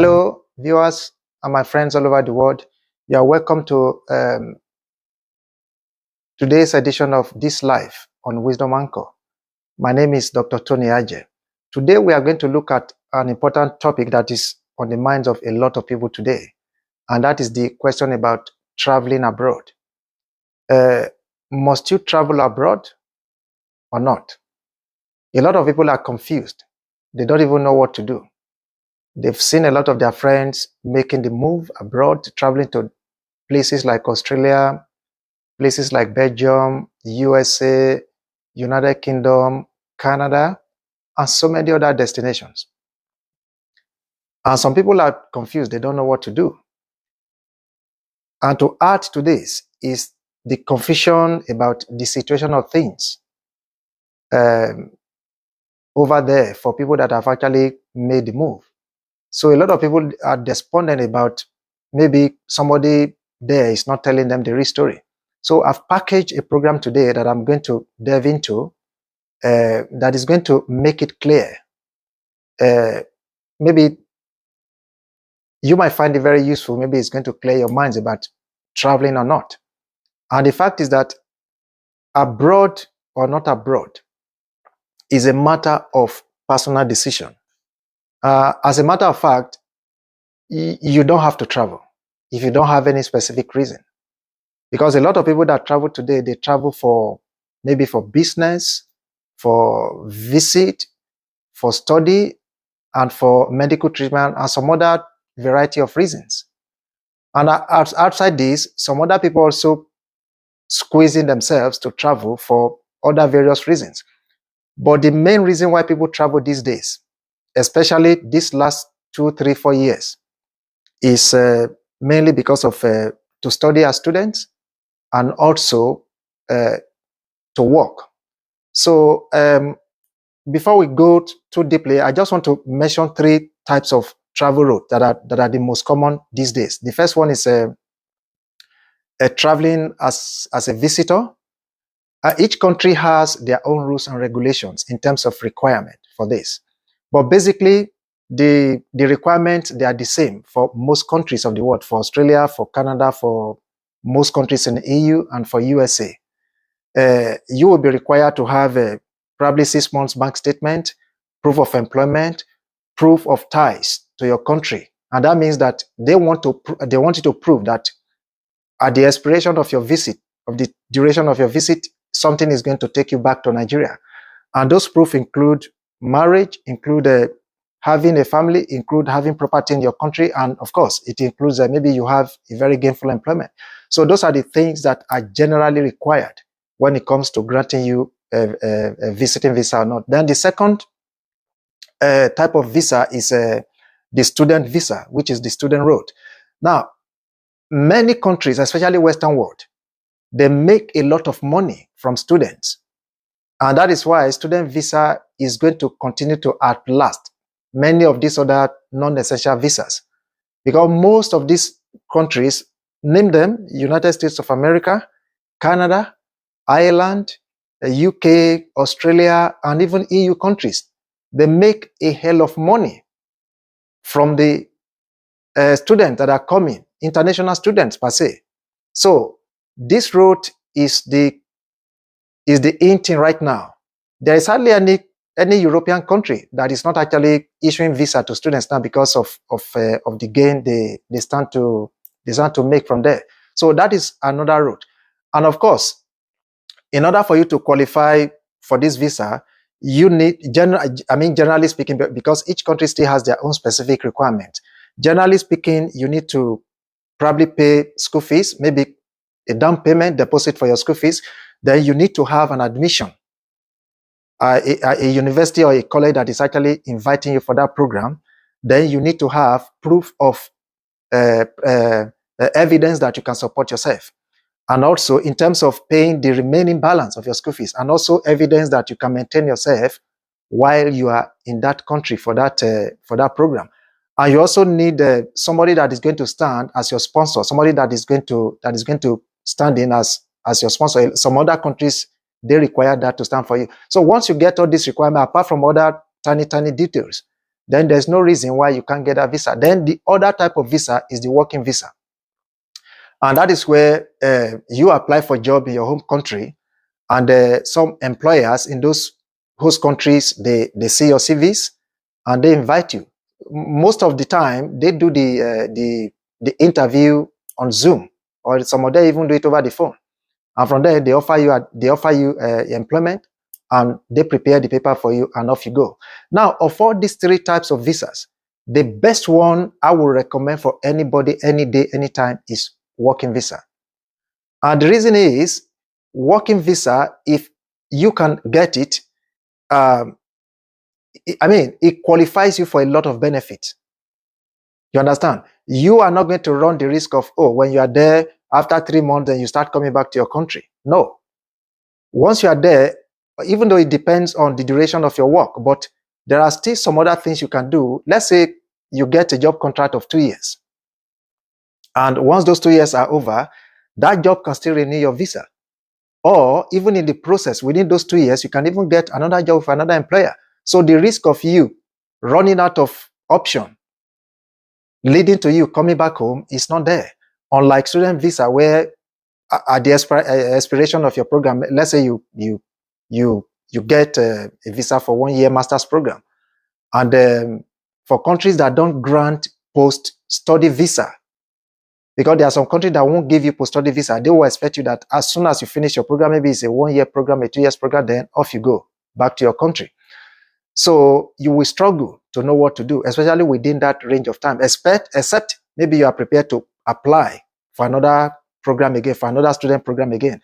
Hello, viewers and my friends all over the world. You are welcome to today's edition of This Life on Wisdom Anchor. My name is Dr. Tony Aje. Today we are going to look at an important topic that is on the minds of a lot of people today, and that is the question about traveling abroad. Must you travel abroad or not? A lot of people are confused. They don't even know what to do. They've seen a lot of their friends making the move abroad, traveling to places like Australia, places like Belgium, USA, United Kingdom, Canada, and so many other destinations. And some people are confused. They don't know what to do. And to add to this is the confusion about the situation of things over there for people that have actually made the move. So a lot of people are despondent about maybe somebody there is not telling them the real story. So I've packaged a program today that I'm going to delve into that is going to make it clear. Maybe you might find it very useful. Maybe it's going to clear your minds about traveling or not. And the fact is that abroad or not abroad is a matter of personal decision. As a matter of fact, you don't have to travel if you don't have any specific reason. Because a lot of people that travel today, they travel for maybe for business, for visit, for study, and for medical treatment, and some other variety of reasons. And outside this, some other people also squeezing themselves to travel for other various reasons. But the main reason why people travel these days, especially this last 2, 3, 4 years, is mainly because of to study as students and also to work. So before we go too deeply, I just want to mention 3 types of travel route that are the most common these days. The first one is traveling as a visitor. Each country has their own rules and regulations in terms of requirement for this. But basically, the requirements, they are the same for most countries of the world, for Australia, for Canada, for most countries in the EU, and for USA. You will be required to have probably 6 months bank statement, proof of employment, proof of ties to your country. And that means that they want you to prove that at the expiration of your visit, of the duration of your visit, something is going to take you back to Nigeria. And those proofs include marriage, include having a family, include having property in your country, and of course, it includes maybe you have a very gainful employment. So those are the things that are generally required when it comes to granting you a visiting visa or not. Then the second type of visa is the student visa, which is the student route. Now, many countries, especially Western world, they make a lot of money from students. And that is why student visa is going to continue to outlast many of these other non-essential visas. Because most of these countries, name them, United States of America, Canada, Ireland, UK, Australia, and even EU countries, they make a hell of money from the students that are coming, international students per se. So this route is the in thing right now. There is hardly any European country that is not actually issuing visa to students now because of the gain they stand to make from there. So that is another route. And of course, in order for you to qualify for this visa, you need generally speaking, because each country still has their own specific requirements. Generally speaking, you need to probably pay school fees, maybe a down payment deposit for your school fees. Then you need to have an admission, a university or a college that is actually inviting you for that program. Then you need to have proof of evidence that you can support yourself. And also in terms of paying the remaining balance of your school fees, and also evidence that you can maintain yourself while you are in that country for that program. And you also need somebody that is going to stand as your sponsor, somebody that is going to stand in as your sponsor. Some other countries, they require that to stand for you. So once you get all these requirements, apart from other tiny details, then there's no reason why you can't get a visa. Then the other type of visa is the working visa. And that is where you apply for a job in your home country, and some employers in those host countries, they see your CVs and they invite you. Most of the time, they do the interview on Zoom, or some of them even do it over the phone. And from there, they offer you employment, and they prepare the paper for you, and off you go. Now, of all these three types of visas, the best one I would recommend for anybody, any day, anytime, is working visa. And the reason is, working visa, if you can get it, it qualifies you for a lot of benefits. You understand? You are not going to run the risk of, when you are there, after 3 months, then you start coming back to your country. No. Once you are there, even though it depends on the duration of your work, but there are still some other things you can do. Let's say you get a job contract of 2 years. And once those 2 years are over, that job can still renew your visa. Or even in the process, within those 2 years, you can even get another job with another employer. So the risk of you running out of option leading to you coming back home is not there. Unlike student visa, where at the expiration of your program, let's say you get a visa for 1 year master's program, and for countries that don't grant post-study visa, because there are some countries that won't give you post-study visa, they will expect you that as soon as you finish your program, maybe it's a 1 year program, a 2 years program, then off you go back to your country. So you will struggle to know what to do, especially within that range of time, except maybe you are prepared to apply for another program again, for another student program again.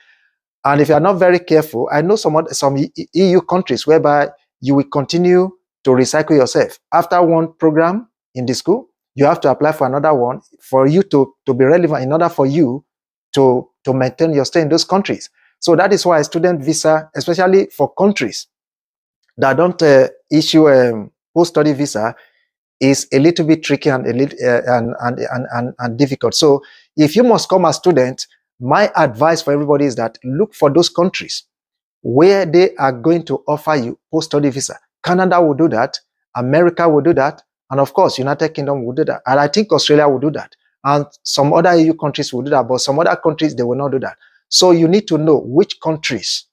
And if you are not very careful, I know some EU countries whereby you will continue to recycle yourself. After one program in the school, you have to apply for another one for you to be relevant, in order for you to maintain your stay in those countries. So that is why student visa, especially for countries that don't issue a post-study visa, is a little bit tricky and and difficult. So if you must come as student, my advice for everybody is that look for those countries where they are going to offer you post-study visa. Canada will do that, America will do that, and of course, United Kingdom will do that. And I think Australia will do that. And some other EU countries will do that, but some other countries, they will not do that. So you need to know which countries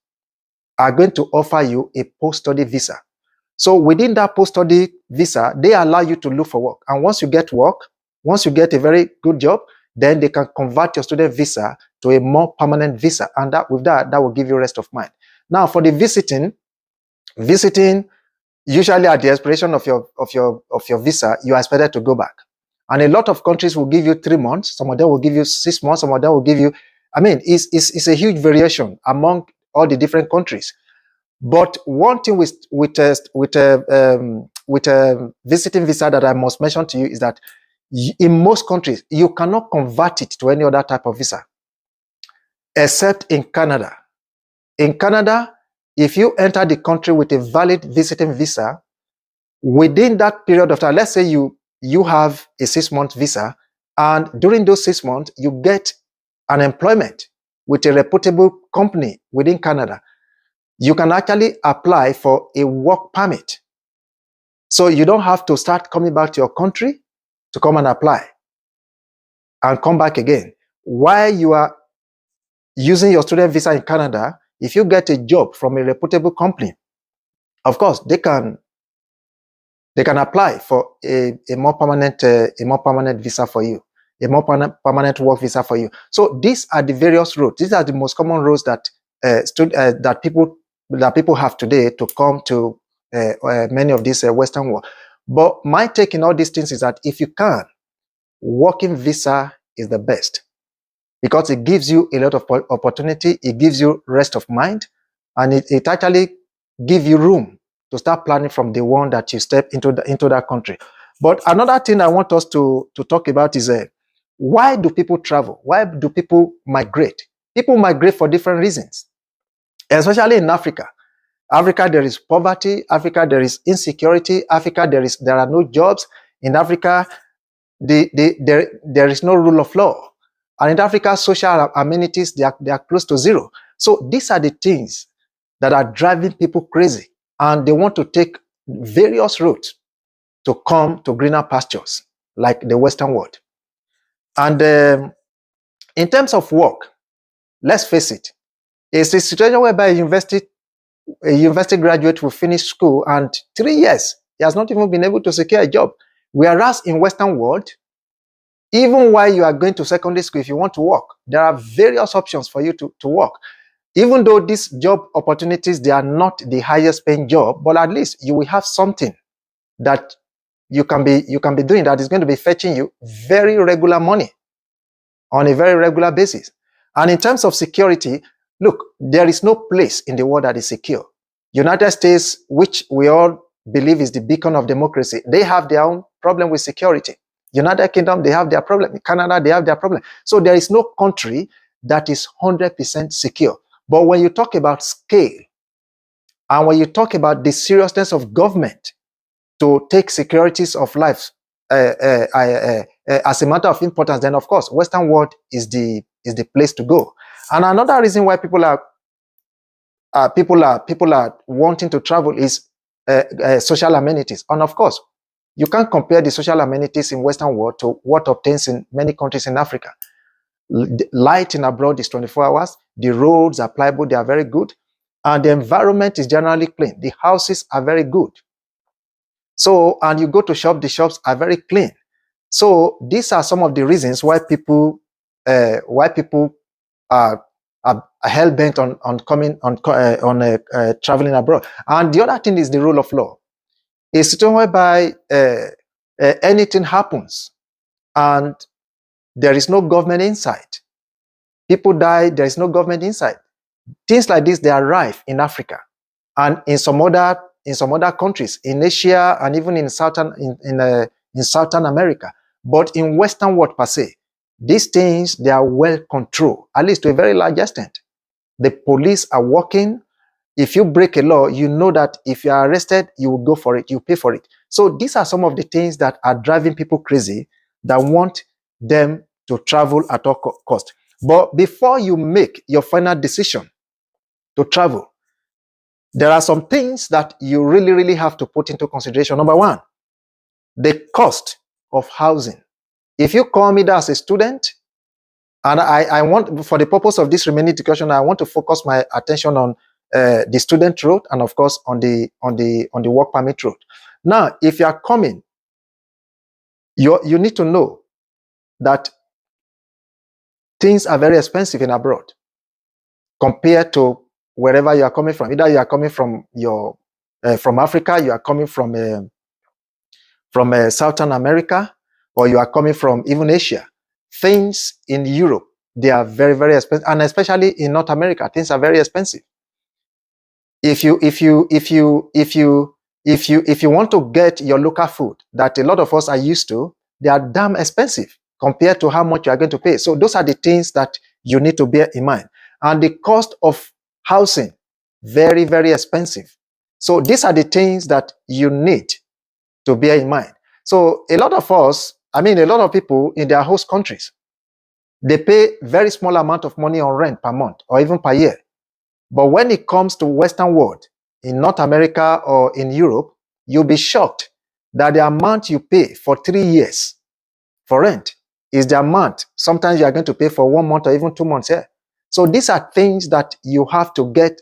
are going to offer you a post-study visa. So within that post-study visa, they allow you to look for work. And once you get work, once you get a very good job, then they can convert your student visa to a more permanent visa. And that will give you rest of mind. Now, for the visiting, usually at the expiration of your visa, you are expected to go back. And a lot of countries will give you 3 months. Some of them will give you 6 months. Some of them will give you, it's a huge variation among all the different countries. But one thing with a visiting visa that I must mention to you is that in most countries, you cannot convert it to any other type of visa, except in Canada. In Canada, if you enter the country with a valid visiting visa, within that period of time, let's say you have a 6-month visa, and during those 6 months, you get an employment with a reputable company within Canada, you can actually apply for a work permit. So you don't have to start coming back to your country to come and apply and come back again. While you are using your student visa in Canada, if you get a job from a reputable company, of course, they can apply for a more permanent visa for you, a more permanent work visa for you. So these are the various routes. These are the most common routes that people have today to come to many of these Western world. But my take in all these things is that if you can, working visa is the best, because it gives you a lot of opportunity, it gives you rest of mind, and it actually gives you room to start planning from the one that you step into that country. But another thing I want us to talk about is why do people travel? Why do people migrate? People migrate for different reasons, especially in Africa. Africa, there is poverty. Africa, there is insecurity. Africa, there are no jobs. In Africa, there is no rule of law. And in Africa, social amenities, they are close to zero. So these are the things that are driving people crazy. And they want to take various routes to come to greener pastures like the Western world. And in terms of work, let's face it, it's a situation whereby a university graduate will finish school and 3 years, he has not even been able to secure a job. Whereas in Western world, even while you are going to secondary school, if you want to work, there are various options for you to work. Even though these job opportunities, they are not the highest paying job, but at least you will have something that you can be doing that is going to be fetching you very regular money on a very regular basis. And in terms of security, look, there is no place in the world that is secure. United States, which we all believe is the beacon of democracy, they have their own problem with security. United Kingdom, they have their problem. Canada, they have their problem. So there is no country that is 100% secure. But when you talk about scale, and when you talk about the seriousness of government to take securities of life as a matter of importance, then of course, Western world is the place to go. And another reason why people are wanting to travel is social amenities. And of course, you can't compare the social amenities in Western world to what obtains in many countries in Africa. Light in abroad is 24 hours. The roads are pliable, they are very good. And the environment is generally clean. The houses are very good. So, and you go to shop, the shops are very clean. So these are some of the reasons why people are hell-bent on traveling abroad. And the other thing is the rule of law. A situation whereby anything happens and there is no government inside. People die, there is no government inside. Things like this, they are rife in Africa and in some other countries, in Asia and even in Southern America. But in Western world per se, these things, they are well controlled, at least to a very large extent. The police are working. If you break a law, you know that if you are arrested, you will go for it, you pay for it. So these are some of the things that are driving people crazy, that want them to travel at all cost. But before you make your final decision to travel, there are some things that you really have to put into consideration. Number one, the cost of housing. If you come either as a student, and I want, for the purpose of this remaining discussion, I want to focus my attention on the student road and of course on the work permit road. Now, if you are coming, you need to know that things are very expensive in abroad compared to wherever you are coming from. Either you are coming from from Africa, you are coming from Southern America, or you are coming from even Asia. Things in Europe, they are very expensive, and especially in North America, things are very expensive. If you want to get your local food that a lot of us are used to, they are damn expensive compared to how much you are going to pay. So those are the things that you need to bear in mind. And the cost of housing, very expensive. So these are the things that you need to bear in mind. So a lot of us, a lot of people in their host countries, they pay very small amount of money on rent per month or even per year. But when it comes to Western world, in North America or in Europe, you'll be shocked that the amount you pay for 3 years for rent is the amount sometimes you are going to pay for 1 month or even 2 months here. So these are things that you have to get,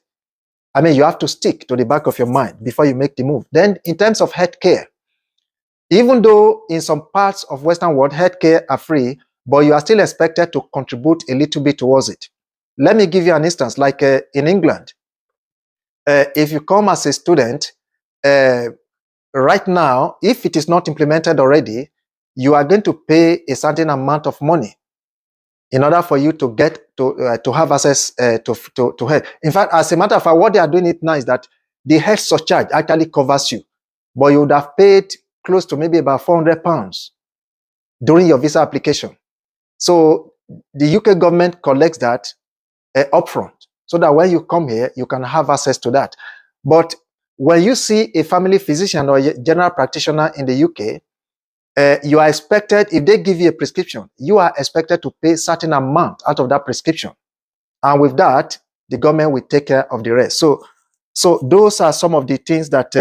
you have to stick to the back of your mind before you make the move. Then in terms of healthcare, even though in some parts of Western world, healthcare are free, but you are still expected to contribute a little bit towards it. Let me give you an instance, like in England. If you come as a student, right now, if it is not implemented already, you are going to pay a certain amount of money in order for you to get to have access to health. In fact, as a matter of fact, what they are doing it now is that the health surcharge actually covers you, but you would have paid close to maybe about £400 during your visa application. So the UK government collects that upfront, so that when you come here, you can have access to that. But when you see a family physician or a general practitioner in the UK, you are expected, if they give you a prescription, you are expected to pay a certain amount out of that prescription. And with that, the government will take care of the rest. So those are some of the things that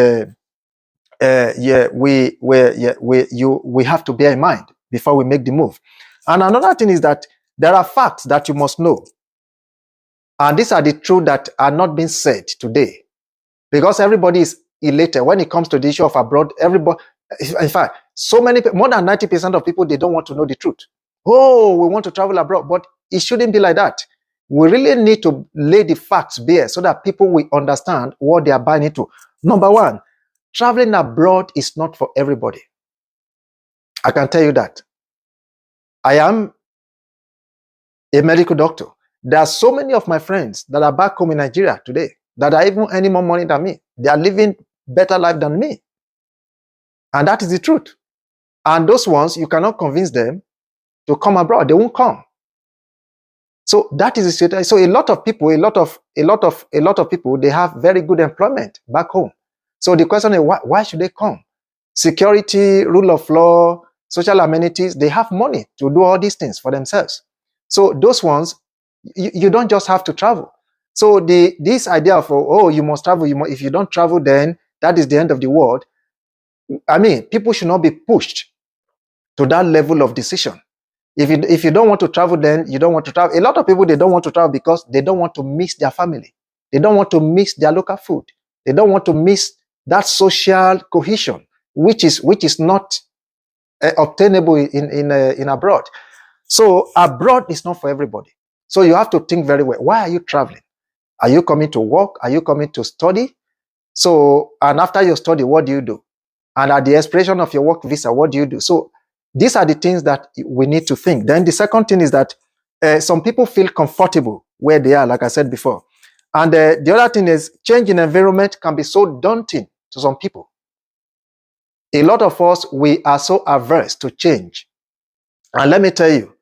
yeah, we have to bear in mind before we make the move. And another thing is that there are facts that you must know. And these are the truths that are not being said today. Because everybody is elated when it comes to the issue of abroad. Everybody, in fact, so many, more than 90% of people, they don't want to know the truth. Oh, we want to travel abroad, but it shouldn't be like that. We really need to lay the facts bare so that people will understand what they are buying into. Number one, traveling abroad is not for everybody. I can tell you that. I am a medical doctor. There are so many of my friends that are back home in Nigeria today that are even earning more money than me. They are living better life than me. And that is the truth. And those ones, you cannot convince them to come abroad. They won't come. So that is the situation. So a lot of people, a lot of people, they have very good employment back home. So the question is, why should they come? Security, rule of law, social amenities, they have money to do all these things for themselves. So those ones, you don't just have to travel. So this idea of, oh, you must travel, if you don't travel, then that is the end of the world. I mean, people should not be pushed to that level of decision. If you don't want to travel, then you don't want to travel. A lot of people, they don't want to travel because they don't want to miss their family. They don't want to miss their local food. They don't want to miss that social cohesion, which is not obtainable in abroad. So abroad is not for everybody. So you have to think very well. Why are you traveling? Are you coming to work? Are you coming to study? So, and after your study, what do you do? And at the expiration of your work visa, what do you do? So these are the things that we need to think. Then the second thing is that some people feel comfortable where they are, like I said before. And the other thing is change in environment can be so daunting to some people. A lot of us, we are so averse to change. And let me tell you,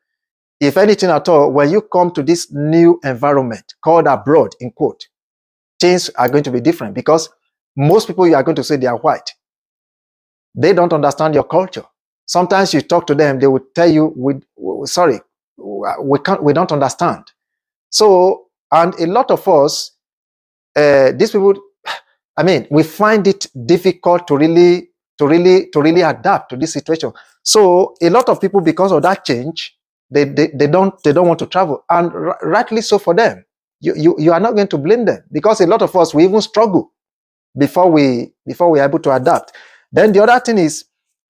if anything at all, when you come to this new environment called abroad, in quote, things are going to be different because most people, you are going to say they are white. They don't understand your culture. Sometimes you talk to them, they will tell you, sorry, we don't understand. So, and a lot of us, these people, I mean, we find it difficult to really adapt to this situation. So a lot of people, because of that change, they don't want to travel, and rightly so for them. You are not going to blame them, because a lot of us, we even struggle before we are able to adapt. Then the other thing is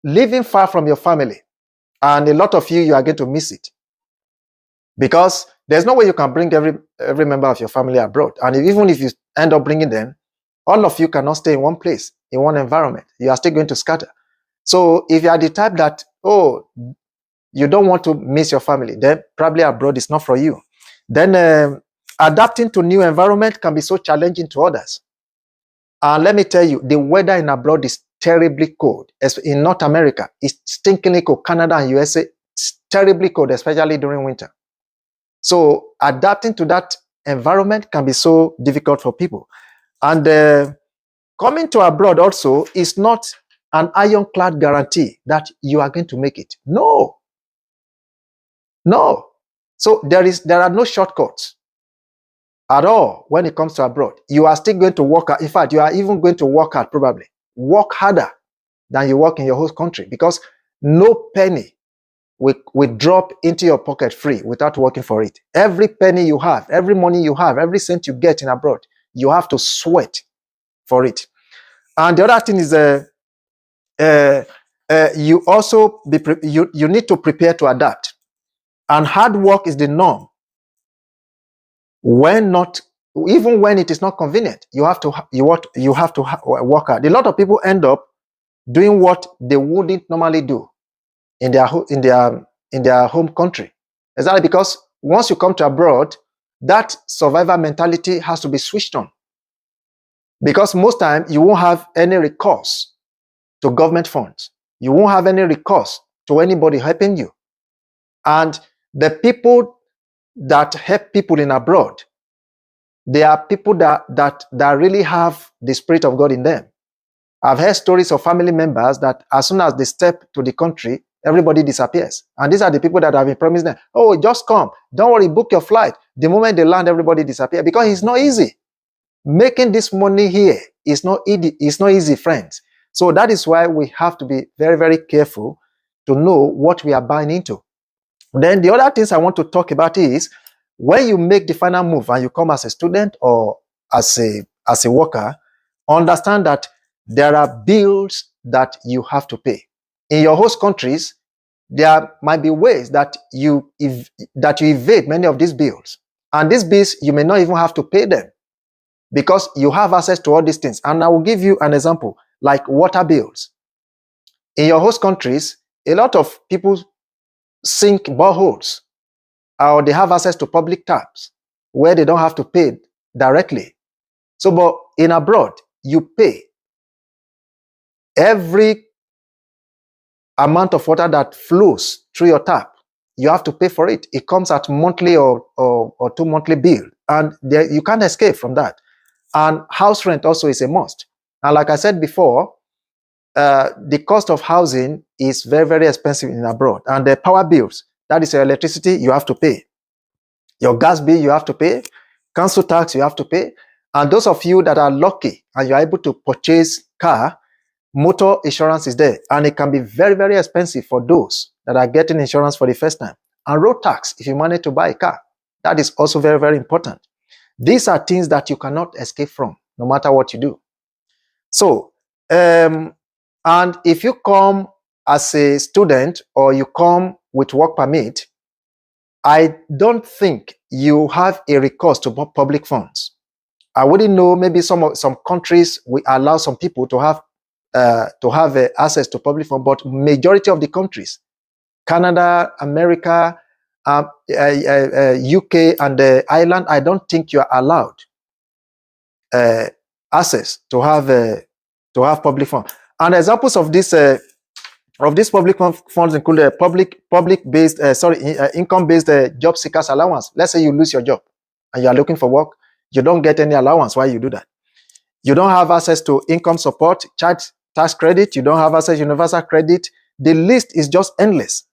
living far from your family, and a lot of you are going to miss it, because there's no way you can bring every member of your family abroad. And even if you end up bringing them, all of you cannot stay in one place, in one environment. You are still going to scatter. So if you are the type that, oh, you don't want to miss your family, then probably abroad is not for you. Then adapting to new environment can be so challenging to others. And let me tell you, the weather in abroad is terribly cold. In North America, it's stinkingly cold. Canada and USA, it's terribly cold, especially during winter. So adapting to that environment can be so difficult for people. And coming to abroad also is not an ironclad guarantee that you are going to make it. No. No. So there are no shortcuts at all when it comes to abroad. You are still going to work hard. In fact, you are even going to work hard, probably. Work harder than you work in your host country, because no penny will drop into your pocket free without working for it. Every penny you have, every money you have, every cent you get in abroad, you have to sweat for it. And the other thing is you also you need to prepare to adapt. And hard work is the norm. Even when it is not convenient, you have to work hard. A lot of people end up doing what they wouldn't normally do in their home country. Exactly, because once you come to abroad, that survivor mentality has to be switched on. Because most time you won't have any recourse to government funds. You won't have any recourse to anybody helping you. And the people that help people in abroad, they are people that really have the Spirit of God in them. I've heard stories of family members that as soon as they step to the country, everybody disappears. And these are the people that have been promised them, oh, just come. Don't worry, book your flight. The moment they land, everybody disappears, because it's not easy. Making this money here is not easy, friends. So that is why we have to be very, very careful to know what we are buying into. Then the other things I want to talk about is when you make the final move and you come as a student or as a worker, understand that there are bills that you have to pay. In your host countries, there might be ways that you evade many of these bills. And these bills, you may not even have to pay them because you have access to all these things. And I will give you an example, like water bills. In your host countries, a lot of people sink boreholes or they have access to public taps where they don't have to pay directly. So, but in abroad, you pay every amount of water that flows through your tap. You have to pay for it. It comes at monthly or 2 monthly bill, and you can't escape from that. And house rent also is a must. And like I said before, the cost of housing is very, very expensive in abroad. And the power bills, that is your electricity, you have to pay. Your gas bill, you have to pay. Council tax, you have to pay. And those of you that are lucky and you're able to purchase car, motor insurance is there. And it can be very, very expensive for those that are getting insurance for the first time. And road tax, if you manage to buy a car, that is also very, very important. These are things that you cannot escape from, no matter what you do. So, and if you come as a student or you come with work permit, I don't think you have a recourse to public funds. I wouldn't know, maybe some countries will allow some people to have access to public funds, but majority of the countries, Canada, America, UK, and Ireland, I don't think you are allowed access to have public funds. And examples of this public funds include public-based, income-based job seekers allowance. Let's say you lose your job and you are looking for work, you don't get any allowance while you do that. You don't have access to income support, child tax credit, you don't have access to universal credit. The list is just endless.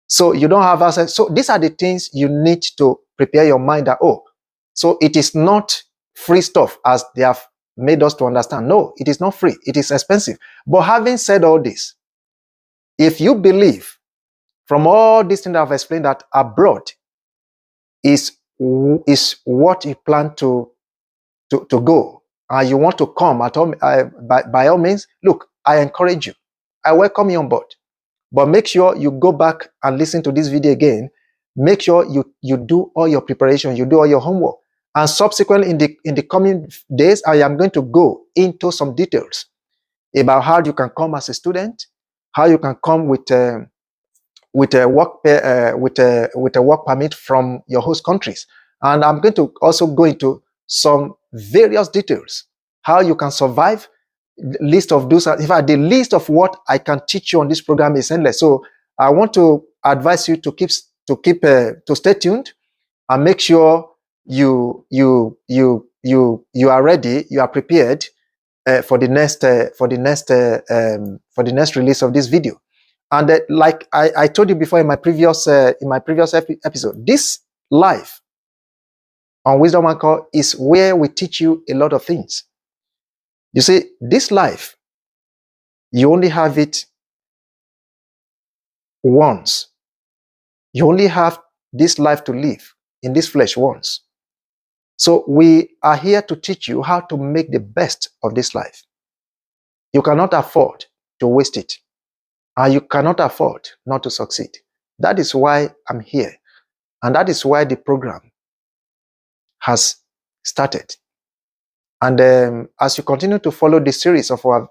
So you don't have access. So these are the things you need to prepare your mind that, oh, so it is not free stuff as they have made us to understand. No, it is not free. It is expensive. But having said all this, if you believe from all these things I've explained that abroad is what you plan to go, and you want to come at all, by all means, look, I encourage you. I welcome you on board. But make sure you go back and listen to this video again. Make sure you do all your preparation, you do all your homework. And subsequently, in the coming days, I am going to go into some details about how you can come as a student, how you can come with a work permit from your host countries. And I'm going to also go into some various details, how you can survive. List of those. In fact, the list of what I can teach you on this program is endless. So I want to advise you to stay tuned and make sure you are ready, you are prepared for the next release of this video. And like I told you before in my previous episode, this life on Wisdom Anchor is where we teach you a lot of things. You see, this life, you only have it once. You only have this life to live in this flesh once. So we are here to teach you how to make the best of this life. You cannot afford to waste it. And you cannot afford not to succeed. That is why I'm here. And that is why the program has started. And as you continue to follow the series of our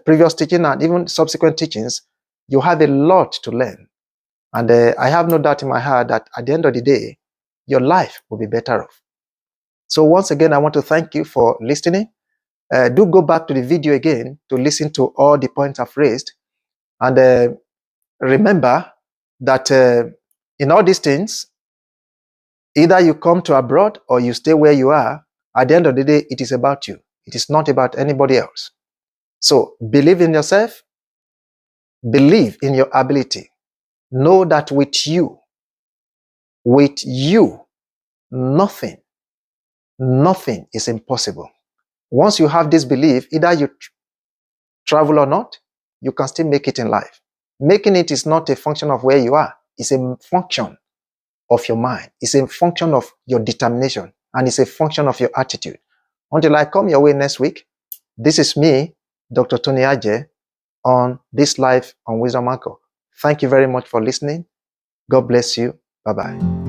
previous teaching and even subsequent teachings, you have a lot to learn. And I have no doubt in my heart that at the end of the day, your life will be better off. So once again, I want to thank you for listening. Do go back to the video again to listen to all the points I've raised. And remember that in all these things, either you come to abroad or you stay where you are, at the end of the day, it is about you. It is not about anybody else. So believe in yourself. Believe in your ability. Know that with you, nothing is impossible. Once you have this belief, either travel or not, you can still make it in life. Making it is not a function of where you are. It's a function of your mind. It's a function of your determination. And it's a function of your attitude. Until I come your way next week, this is me, Dr. Tony Aje, on this live on Wisdom Anchor. Thank you very much for listening. God bless you. Bye-bye.